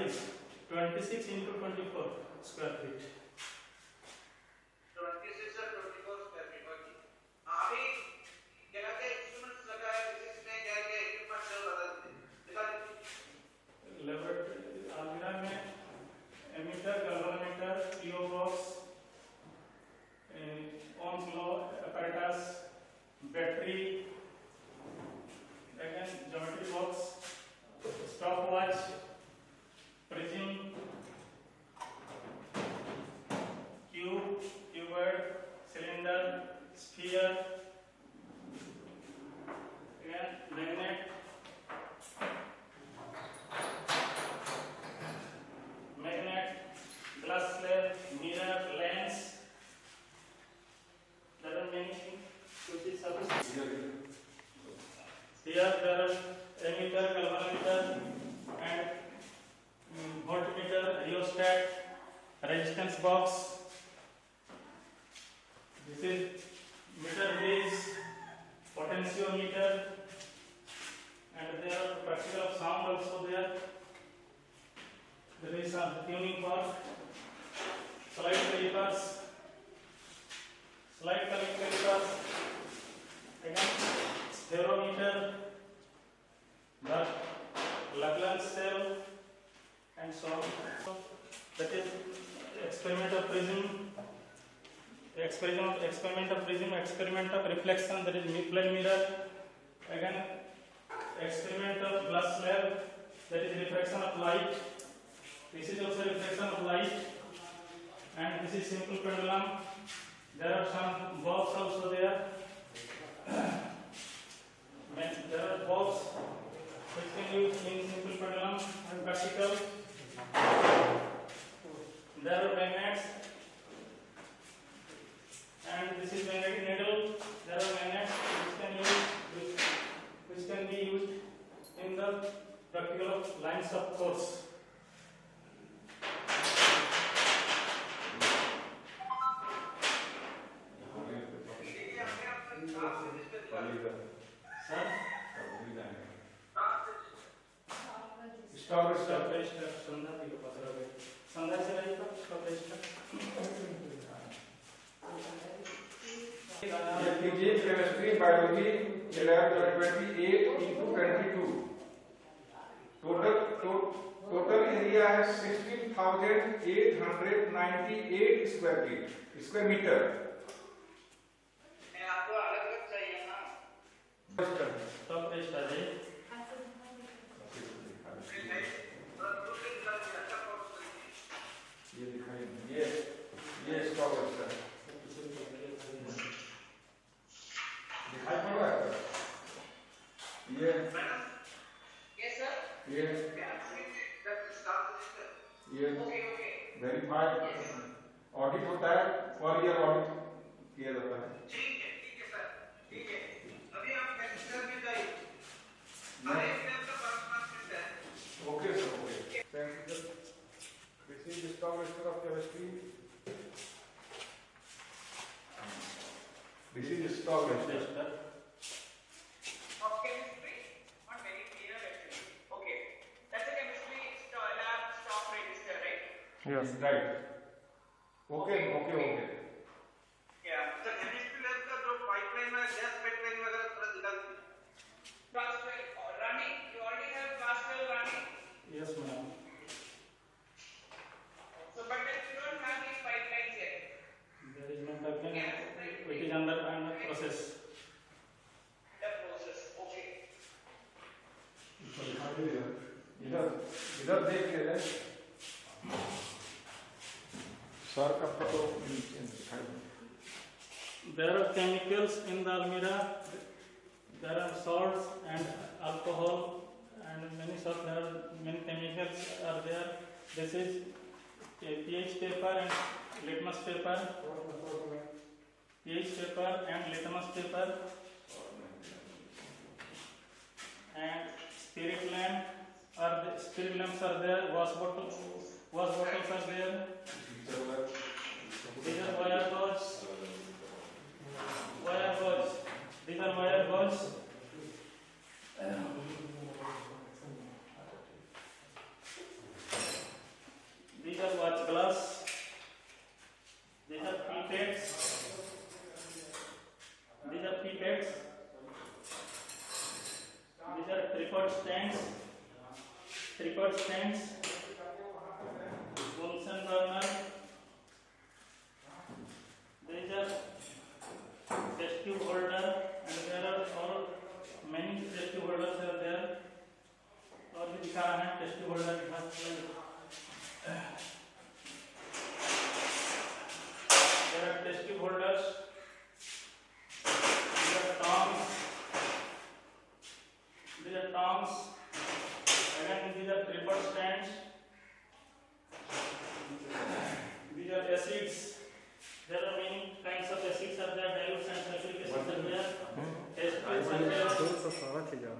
is 26 into 24 square feet. 26 और 24 square feet होगी। अभी क्या क्या इंस्ट्रूमेंट्स लगा है फिजिक्स में, क्या क्या इक्विपमेंट्स है बता दीजिए। लेबोरेटरी अलमीरा में ammeter, galvanometer, PO box, ohms law apparatus, battery, again geometry box, stopwatch, prism, cube, cuboid, cylinder, sphere, again magnet, glass slab, mirror, lens. There are many things which is sufficient. Here there are ammeter, galvanometer, and voltmeter, rheostat, resistance box. This is meter gauge, potentiometer, and there are practical of sound also there. There is some tuning fork, slide calipers, again spherometer, the Lagrange cell, and so on. That is experiment of prism, experiment of reflection, that is midline mirror, again experiment of glass slab, that is refraction of light. This is also reflection of light, and this is simple pendulum. There are some bulbs also there. There are bulbs which can use in simple pendulum and practical. There are magnets, and this is magnetic needle. There are magnets which can be used in the practical lines of force. Physics, chemistry, biology, 1128 into 22. Total area है 16,898 square meter. आपको अलग अलग चाहिए ना। Top rest आ जाए। ये दिखाई ये स्टॉक है सर। दिखाई पड़ रहा है ये Yes sir. ये Okay. वेरीफाइड ऑडिट होता है और ये ऑडिट किया जाता है। ठीक है सर, ठीक है। अभी आप कैसे भी जाइए। अरे इसमें आपका 5 मिनट है। Okay sir, okay. Thank you sir. This is stock register of chemistry. This is stock register Of chemistry, not very clear actually. Okay, that's a chemistry lab stock register, right? Yes right. Okay. Yeah. So chemistry lab का जो pipeline में gas pipeline वगैरह थोड़ा दिखा दीजिए। Class 12 running. You already have class 12 running. Yes, ma'am. So but you don't have these pipelines yet. There is no pipeline. It is under process. The process. Okay. इधर देख ले रहे sir का photo दिखाई। There are chemicals in the almirah. There are salts and alcohol and many salts. There are many chemicals are there. This is a pH paper and litmus paper. pH paper and litmus paper and spirit lamps are there. Wash bottles are there. These are wire gauze. These are wire gauze. tripod stands, Bunsen burner. There is a test tube holder, and there are all many test tube holders are there. और भी दिखा रहा है test tube holder दिखा there are test tube holders, these are tongs, again these are tripod stands, these are acids. There are many kinds of acids are there, dilutes and sulfuric acids are there, test tubes are there.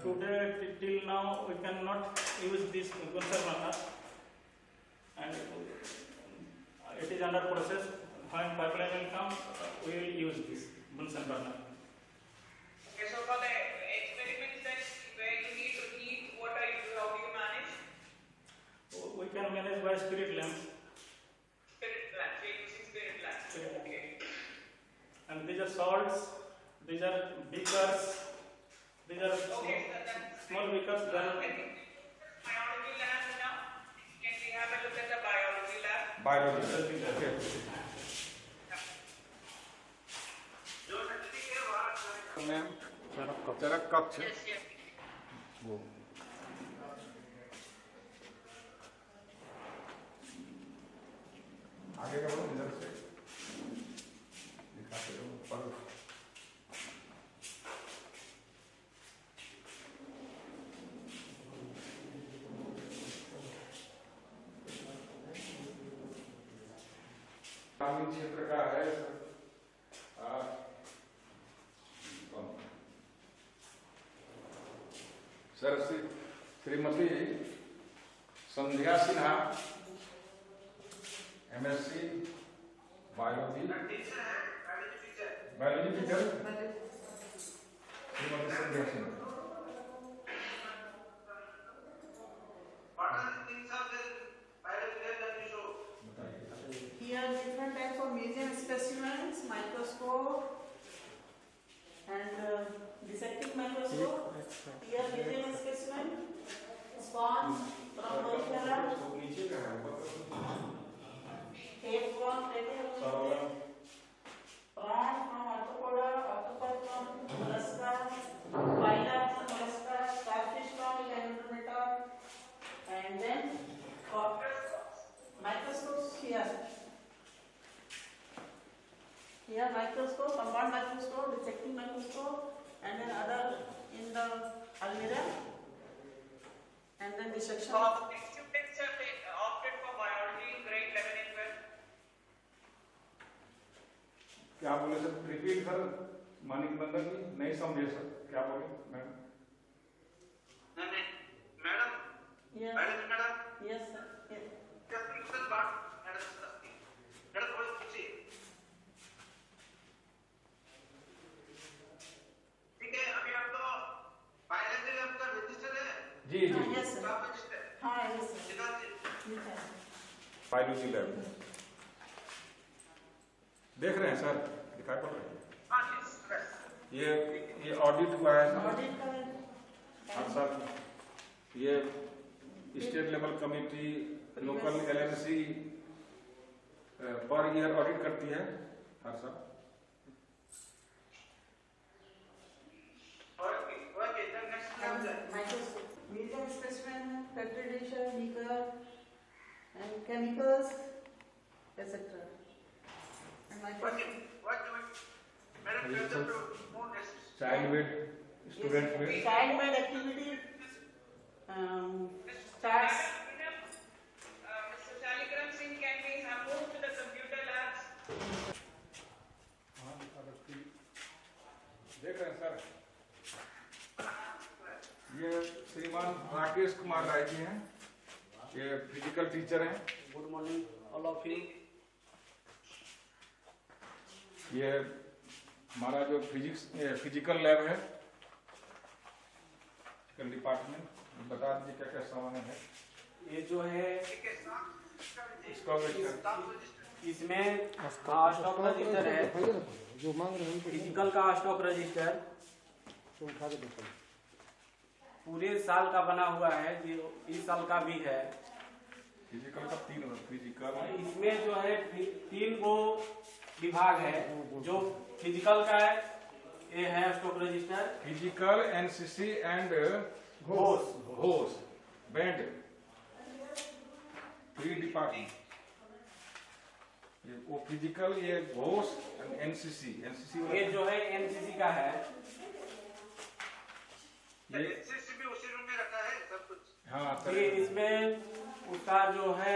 Today till now we cannot use this Bunsen burner, and it is under process. When pipeline will come, we will use this Bunsen burner. Okay, so for the experiments that where you need to heat water, how do you manage? We can manage by spirit lamps. Spirit lamp, so you're using spirit lamp. Okay. And these are salts, these are beakers, these are small beakers. Biology lab now. Can we have a look at the biology lab? Biology. Okay. Ma'am Charak कक्ष Yes, yes. वो आगे का बोलो इधर से दिखाते हो पर ग्रामीण क्षेत्र का है sir Shrimati Sandhya Sinha MSc biology teacher Shrimati Sandhya Sinha Here different types of museum specimens, microscope and dissecting microscope. Here museum specimen, sponge from Moichera, tape from prawn from arthropoda, octopus from mollusca, phyla from mollusca, starfish from Echinodermata, and then microscopes here. Here microscope, compound microscope, dissecting microscope, and then other in the almirah, and then dissection. So, next students have opted for biology in grade 11 and 12. क्या बोले sir repeat sir Manik नंदन जी नहीं समझे sir क्या बोले ma'am नहीं madam Yes, madam yes, sir. Yes. ठीक है अभी आपको बायोलॉजी लैब का रजिस्टर है जी हाँ, जी yes, sir. आप रजिस्टर हाँ, yes, sir. निकाल दीजिए Yes, sir. बायोलॉजी लैब देख रहे हैं सर दिखाई पड़ रहा है हाँ यस बस ये ऑडिट हुआ है सर Audit का हाँ सर ये state level committee local LMC per year audit करती है हर साल okay then next and slide microscope, museum specimen, factory disher, beaker, and chemicals, etc. And microscope. what madam Yes, further sir. to more tests child weight student weight Child-made activity starts. Mr. Shalikram Singh, can we have moved to the computer labs? देख रहे हैं sir ये श्रीमान राकेश कुमार राय जी हैं ये physical teacher हैं good morning all of you ये हमारा जो फिजिकल लैब है फिजिकल डिपार्टमेंट बता दीजिए क्या क्या सामान है ये जो है इसका इसमें स्टॉक रजिस्टर है, जो मांग रहे हैं फिजिकल का स्टॉक रजिस्टर तो उठा के देखो। पूरे साल का बना हुआ है, जो इस साल का भी है। फिजिकल का 3 फिजिकल इसमें जो है 3 गो विभाग है। जो फिजिकल का है, ये है stock register. Physical NCC and होस बैंड 3 डिपार्टमेंट। वो फिजिकल, ये होस एंड एनसीसी ये जो है एनसीसी का है। ये एनसीसी भी उसी रूम में रखा है सब कुछ। हाँ सर, ये इसमें उसका जो है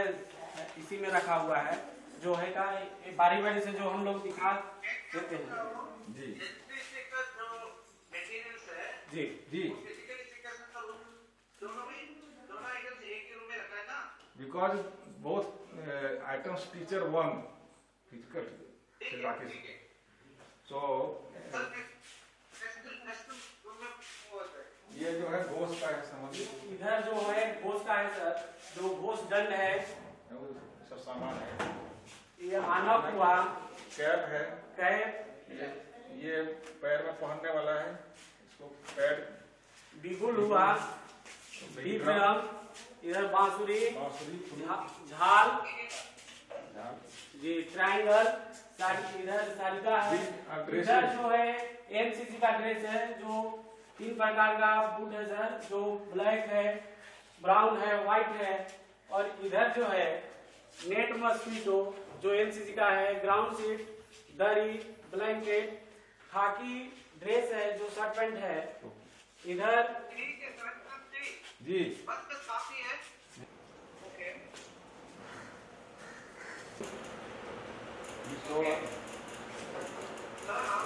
इसी में रखा हुआ है, जो है का बारी बारी से जो हम लोग दिखा देते हैं। जी एनसीसी का जो मेंटेनेंस है, जी जी, फिजिकल एजुकेशन का रूम दोनों आइटम्स एक ही रूम में रखा है ना। Because both items teacher 1 physical ठीक है। सो सर नेक्स्ट रूम में वो होता है। ये जो है घोष का है, समझिए इधर जो है घोष का है सर, जो घोष दंड है, वो सब सामान है। ये मानव हुआ, कैप है, कैप, ये पैर में पहनने वाला है, इसको पैड, बिगुल हुआ, विक्रम, इधर बांसुरी, बांसुरी, झाल, जी ट्रायंगल, इधर सारिका है। इधर जो है एनसीसी का ड्रेस है, जो 3 प्रकार का बूट है सर, जो ब्लैक है, ब्राउन है, व्हाइट है। और इधर जो है नेट मस्कीटो, जो एनसीसी का है, ग्राउंड सीट, दरी, ब्लैंकेट, खाकी ड्रेस है, जो शर्ट पैंट है। इधर ठीक है सर जी बस काफी है। ओके सर आप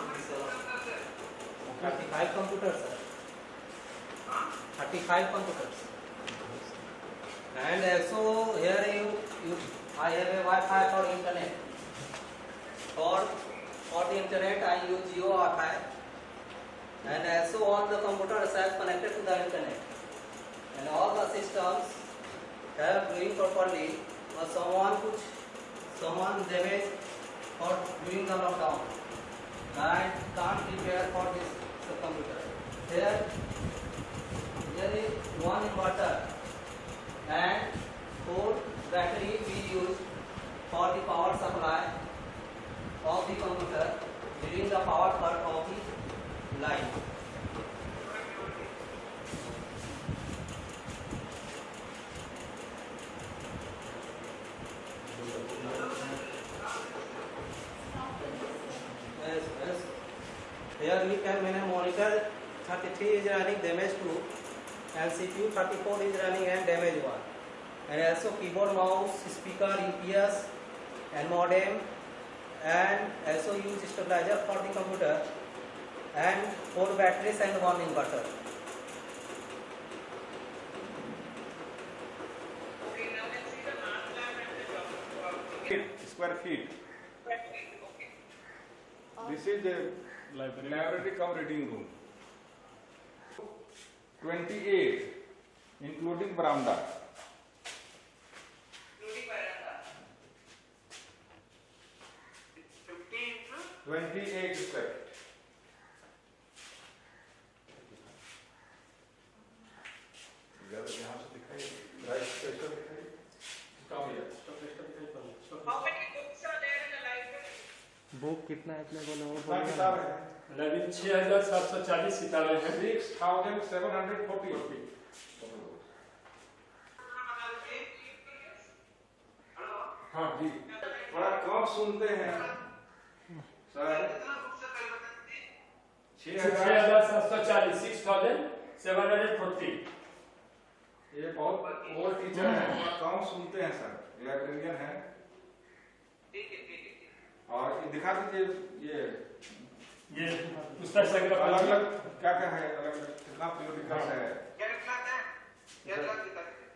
35 computers, sir. 35 computers. And also here I have a Wi-Fi for internet. For the internet I use Jio Wi-Fi. And also all the computers are connected to the internet. And all the systems have doing properly. But someone damaged for during the lockdown. I can't prepare for this computer. Here is 1 inverter and 4 battery we use for the power supply of the computer during the power cut of the line. Yes. Here we can monitor 33 is running damage 2 and CPU 34 is running and damage 1. And also keyboard, mouse, speaker, UPS and modem, and also use stabilizer for the computer, and 4 batteries and 1 inverter. Okay, now let's see the math lab and the job. square feet. Okay. This is a library cum reading room. 28, including veranda. Including veranda. 50 into 28 square feet. यहाँ से दिखाइए, right pressure दिखाइए, कम है। how many books are there in the library? Book कितना है अपने को लोगों कितना किताब है? लगभग 6740 किताबें हैं। 6740. हाँ जी, थोड़ा कम सुनते हैं सर। 6740 6740। ये बहुत ओल्ड टीचर है, थोड़ा कम सुनते हैं सर, लाइब्रेरियन है। ठीक है। और ये दिखा दीजिए, ये पुस्तक संग्रह अलग अलग क्या क्या है, अलग अलग कितना पीरियडिकल है। कैटलॉग है, कैटलॉग दिखा दीजिए।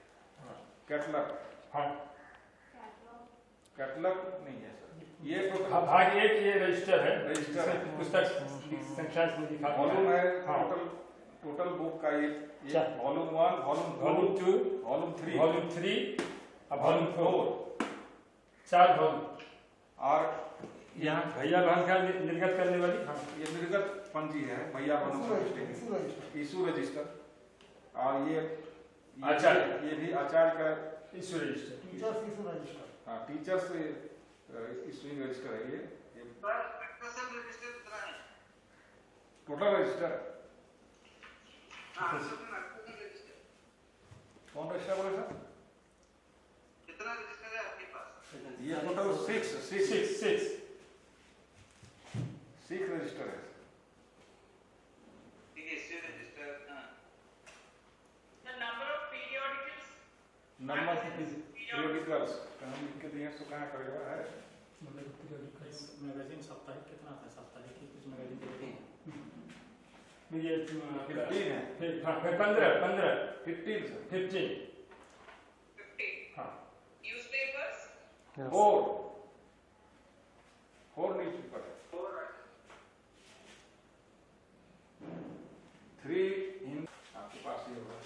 कैटलॉग, हाँ, कैटलॉग नहीं है सर, ये हाँ, भाग 1 ये रजिस्टर है, रजिस्टर है। पुस्तक संख्या में दिखा वॉल्यूम है, हाँ। टोटल बुक का ये अच्छा। वॉल्यूम 1, वॉल्यूम 2, वॉल्यूम 3, वॉल्यूम 3 और वॉल्यूम 4, 4 वॉल्यूम। यहाँ भैया बहन का निर्गत करने वाली। हाँ, ये निर्गत पंजी है, भैया बहनों का रजिस्टर, इशू रजिस्टर। और ये आचार्य। ये भी आचार्य का इशू रजिस्टर। हाँ, टीचर्स इशूइंग रजिस्टर है ये टोटल रजिस्टर। कौन रजिस्टर बोले सर? कितना रजिस्टर है आपके पास? ये टोटल सिक्स रजिस्टर है। ठीक है, इसी register. The number of periodicals? Number of periodicals हम लिख के दिए, तो कहाँ करेगा है? मैगजीन साप्ताहिक कितना था? साप्ताहिक की कुछ मैगजीन देते हैं। ये 15 है। फिर 15 15 सर। 15। 50. हाँ, Newspapers? फोर न्यूज़पेपर है। 3 इन आपके पास ये होगा।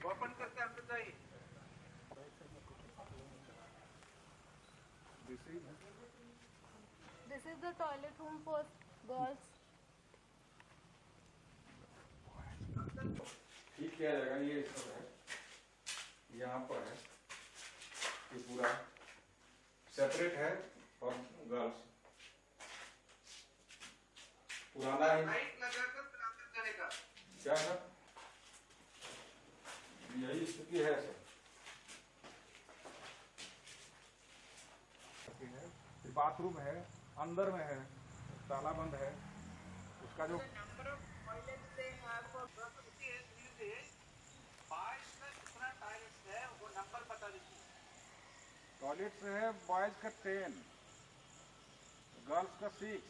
ओपन करके आपको चाहिए। This is the toilet room for girls. ठीक किया जाएगा। ये सब है, यहाँ पर है, ये पूरा सेपरेट है और गर्ल्स पुराना ही लाइट लगाकर फिर अंदर करेगा। क्या है, यही स्थिति है सर। बाथरूम है, अंदर में है, ताला बंद है, उसका जो number of toilets they have for girls is boys का कितना टॉयलेट्स है वो नंबर बता दीजिए। टॉयलेट्स है बॉयज का 10, गर्ल्स का 6,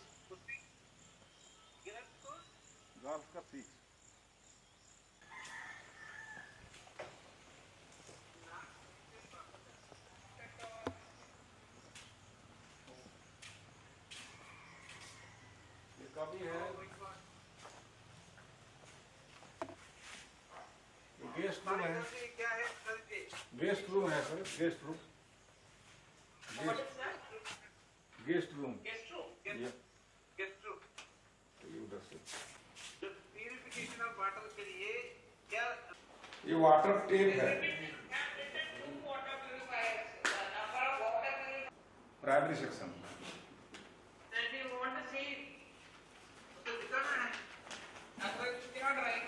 गर्ल्स का 6। ये कभी है गेस्ट रूम है, क्या है सर जी? गेस्ट रूम है sir, guest room, What is that? Guest room Guest room. ये Guest room. ये उधर से जो प्यूरिफिकेशन ऑफ वाटर के लिए क्या ये वाटर टेप है, water purifiers, the number of water purifiers primary section. that we want to see. तो दिखाना है। अगर क्या ड्राइंग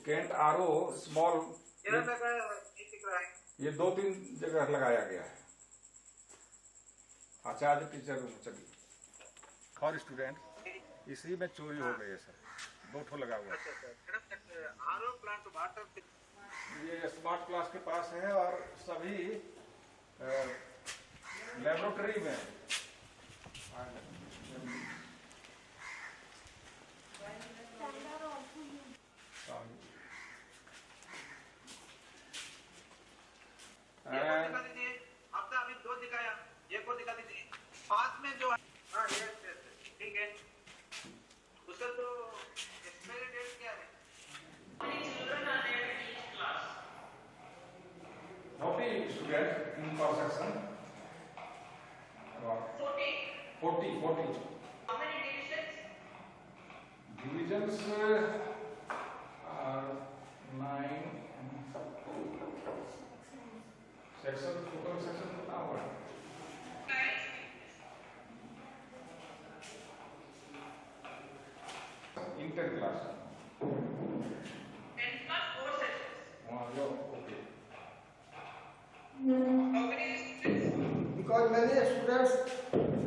कैंट आरओ स्मॉल, ये लगा है, ये दिख रहा है। ये 2-3 जगह लगाया गया है। आचार्य टीचर रूम चलिए फॉर स्टूडेंट, इसी में चोरी हो गई है सर, 2 ठो लगा हुआ है। मैडम आरओ प्लांट वाटर ये स्मार्ट क्लास के पास है और सभी लेबोरेटरी में दिखा दीजिए। आपने अभी 2 दिखाया, ये को दिखा दीजिए। पास में जो है, हाँ ये ठीक है। उसका तो एक्सपायरी डेट क्या है? Children are there in each class. 40 student in पर section, 40. 40 How many divisions? divisions are 9 section, total section कितना हुआ है? 9. Inter class 10 plus 4 sessions. वहाँ जो okay. How many students? Because many students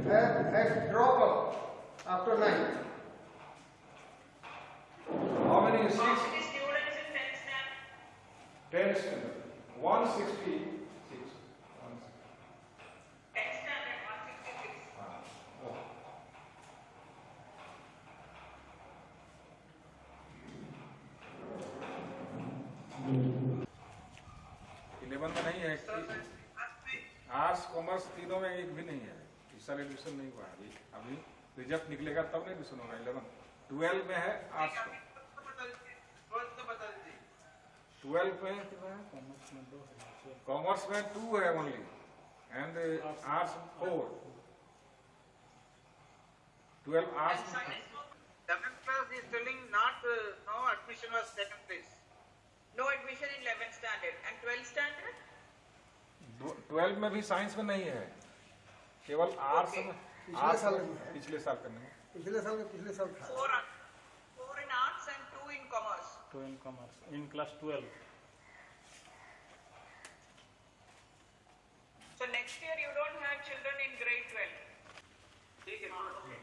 have drop out after 9th. How many How seats? many students in 10th standard? 10 students, 166. 10th standard, 166. हाँ, वो। Eleven में नहीं है, आर्ट्स कॉमर्स तीनों में एक भी नहीं है, इस साल एडमिशन नहीं हुआ अभी। रिजल्ट निकलेगा तब नहीं एडमिशन होगा। 11 12 में है आर्ट्स, बता दीजिए 12 में कॉमर्स में 2 है ओनली एंड आर्ट्स 4। 12 आर्ट्स में 11th class is telling not no admission was taken place. No admission in 11th standard and 12th standard. 12 में भी साइंस में नहीं है, केवल आर्ट्स में। पिछले साल में है। पिछले साल का नहीं, पिछले साल था। 4 in arts and 2 in commerce. 2 in commerce in class 12. So next year you don't have children in grade 12. ठीक है, okay.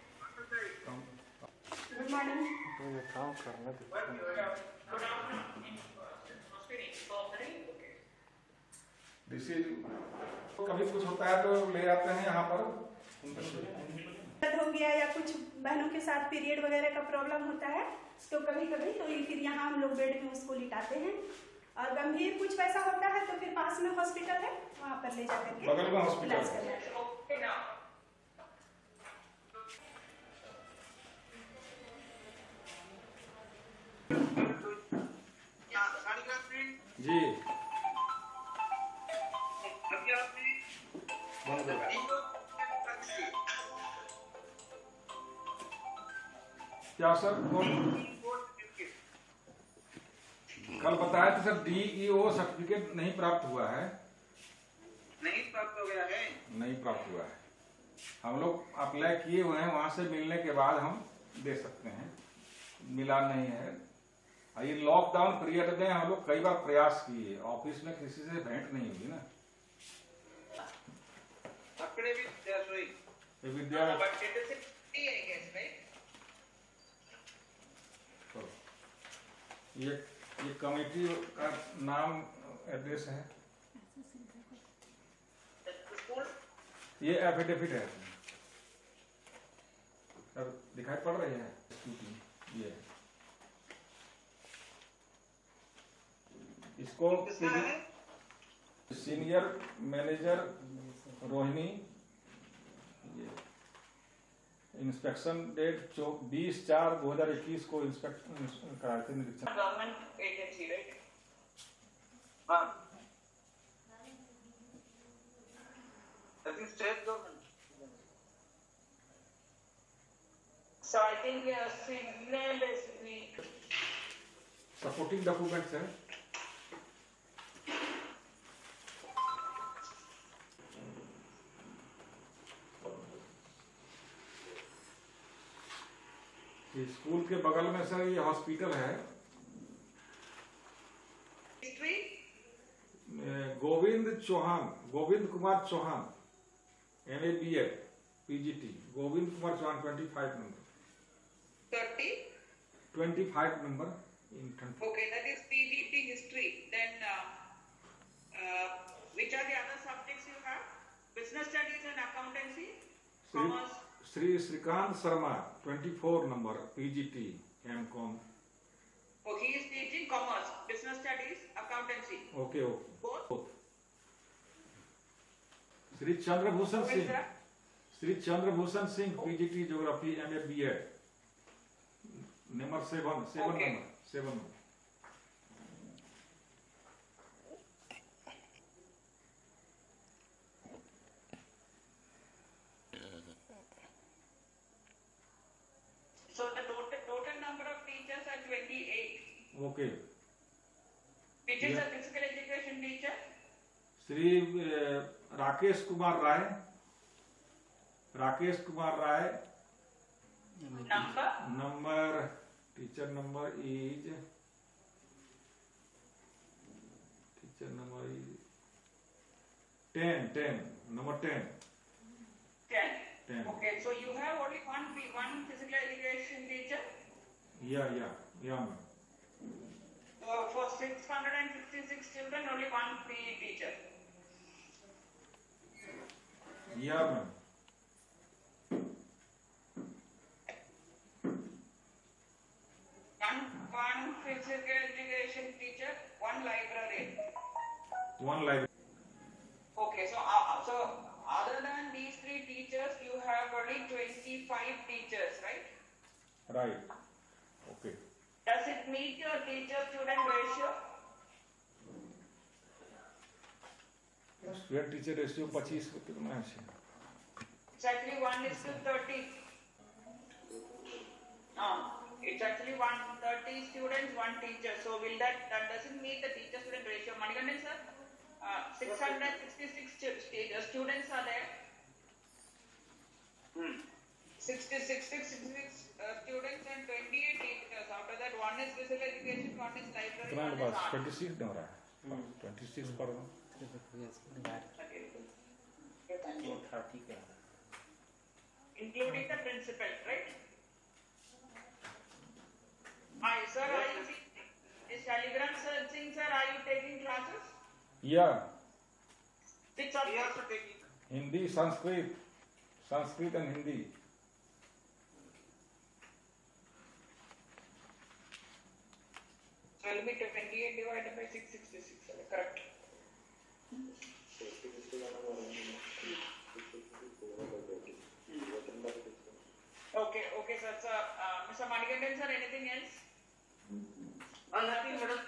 Good morning. तो ये काम करना दिस इज कभी कुछ होता है तो ले आते हैं यहाँ पर। हो गया या कुछ बहनों के साथ पीरियड वगैरह का प्रॉब्लम होता है तो कभी कभी तो ये फिर यहाँ हम लोग बेड में उसको लिटाते हैं, और गंभीर कुछ वैसा होता है तो फिर पास में हॉस्पिटल है वहाँ पर ले जाकर के बगल में हॉस्पिटल इलाज है। करना है। साड़ी का प्रिंट जी अभी आपने क्या सर कल बताया था सर DEO सर्टिफिकेट नहीं प्राप्त हुआ है। नहीं प्राप्त हो गया है। नहीं प्राप्त हुआ है, हम लोग अप्लाई किए हुए हैं, वहां से मिलने के बाद हम दे सकते हैं। मिला नहीं है, ये लॉकडाउन पीरियड में हम लोग कई बार प्रयास किए, ऑफिस में किसी से भेंट नहीं हुई ना। ये विद्या तो ये कमेटी का नाम एड्रेस है, ये एफिडेविट है सर, दिखाई पड़ रही है ये। इसको सीनियर मैनेजर रोहिणी, ये इंस्पेक्शन डेट 20/4/2021 को इंस्पेक्शन कराए थे निरीक्षण। Government agency right? हाँ, I think state government. So I think signal is weak. Supporting documents है, स्कूल के बगल में सर ये हॉस्पिटल है, History? Govind Kumar Chauhan MA BEd PGT, Govind Kumar Chauhan 25 number 30? 25 number in Okay, that is PGT history. Then, which are the other subjects you have? Business studies and accountancy, commerce. Shri Shrikant Sharma 24 number PGT MCom. Oh, he is teaching commerce, business studies, accountancy. Okay Both? Shri Chandrabhushan Who is Singh, that? Shri Chandrabhushan Singh PGT geography MA BEd number 7 Okay. Number 7 number. So the total number of teachers are 28. Okay, Which is Yeah. a physical education teacher? Shri Rakesh Kumar Rai Number? Number, teacher number is 10 number 10। 10. 10 Okay, so you have only one physical education teacher? या ma'am. For 656 children, only one PE teacher. या ma'am. One physical education teacher, one librarian. One library. Okay, so other than these three teachers, you have only 25 5 teachers, right? Right. Okay. Does it meet your teacher-student ratio? Student teacher ratio 25 को कितना है? It's actually 1:30. It's actually 130 students, 1 teacher. So will that doesn't meet the teacher-student ratio? Manikandan sir, 666 students are there. 66 students and 28 teachers. Out of that, one is physical education, one is library, कितना one is बस art. 26 हो रहा है. 26 पर Okay, thank you. Including the principal, right? Hi, sir, are you is Shaligram Singh, sir, are you taking classes? या Which subject? Yes, sir, taking. Hindi, Sanskrit and Hindi. So it will be 28 divided by 666, correct? Okay, sir. So, Mr. Manikandan, sir, anything else? Nothing, madam.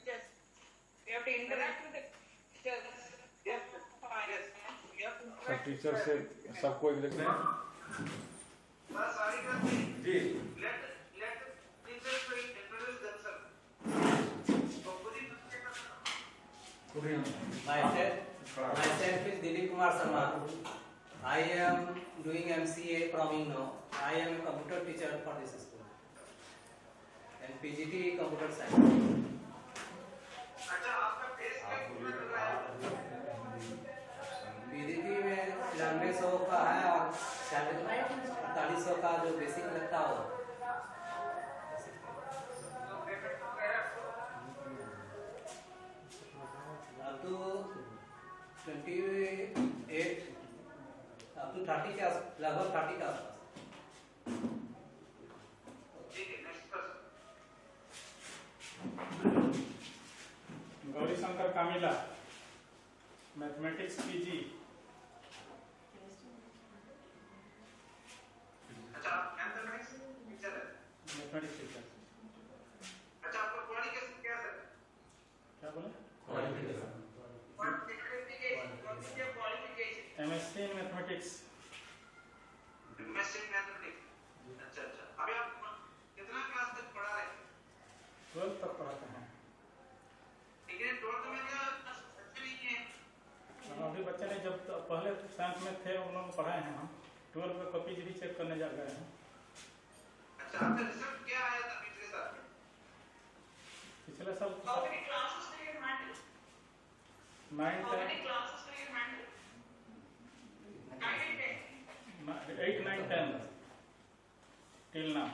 Yes. You have to interact with the teachers. Yes. सब teacher से सबको एक देखते हैं. जी. Let teachers introduce themselves. Myself is Dilip Kumar Sharma. I am doing MCA from IGNOU. I am a computer teacher for this school. And PGT computer science. अच्छा, आपका base क्या कितना लग रहा है? PGT में 9900 का है और 4800 का जो बेसिक लगता हो. अब तो 28 अब तो 30 के लगभग 30 के आसपास. Gauri Shankar Kamila, mathematics PG. अच्छा, मैथमेटिक्स टीचर है. Mathematics teacher. अच्छा, आपका क्वालिफिकेशन क्या है? क्या बोले? Qualification. MSc in mathematics. MSc in mathematics. अच्छा. अभी आप कितना क्लास तक पढ़ा रहे हैं? 12th तक पढ़ाते हैं. लेकिन 12th में क्या बच्चे नहीं है? अभी बच्चे ने जब पहले साइंस में थे उन लोगों को पढ़ाए हैं हम. 12th का कॉपी भी चेक करने जा गए हैं. अच्छा, आपका रिजल्ट क्या आया था पिछले साल? पिछले साल How many classes do you handle? 9, How 10, many classes do you handle? 9 and 10. 8, 9, 10 till now.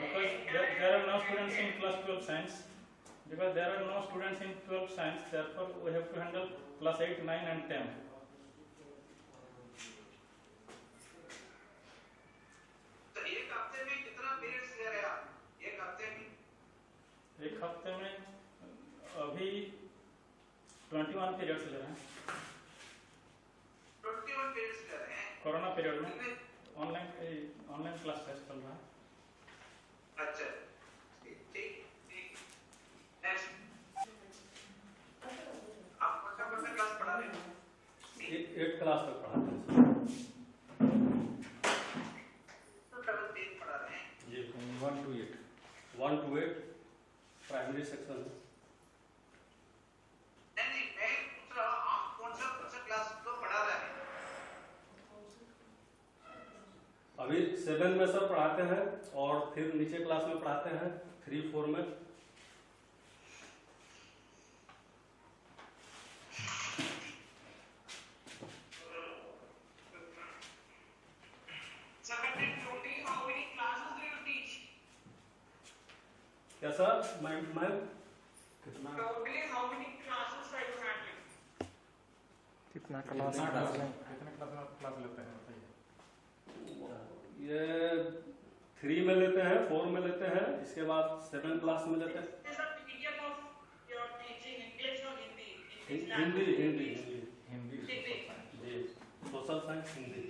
Because Because there are no students in class 12 science. Because there are no students in 12 science, therefore we have to handle class 8, 9 and 10. तो एक हफ्ते में कितना periods ले रहे हैं आप? एक हफ्ते में? एक हफ्ते में अभी 21 पीरियड्स ले रहे हैं. 21 पीरियड्स ले रहे हैं. कोरोना पीरियड में ऑनलाइन क्लास टेस्ट चल रहा है. अच्छा, ठीक. नेक्स्ट. आप कौन सा क्लास पढ़ा रहे हैं? 8 क्लास तक पढ़ाते हैं. तो टोटल 3 पढ़ा रहे हैं. जी, 1 to 8. 1 to 8 primary section. नहीं, मैं पूछ रहा हूँ आप कौन सा क्लास को पढ़ा रहे हैं? अभी 7 में सर पढ़ाते हैं और फिर नीचे क्लास में पढ़ाते हैं 3, 4 में. How many classes do you teach? क्या सर? मैं कितना Totally, how many classes are you handling? कितना क्लास कितने क्लास लेते हैं बताइए. ये 3 में लेते हैं, 4 में लेते हैं, इसके बाद 7 क्लास में लेते हैं. Is the medium of your teaching English or Hindi? Hindi. Hindi जी, सोशल साइंस हिंदी.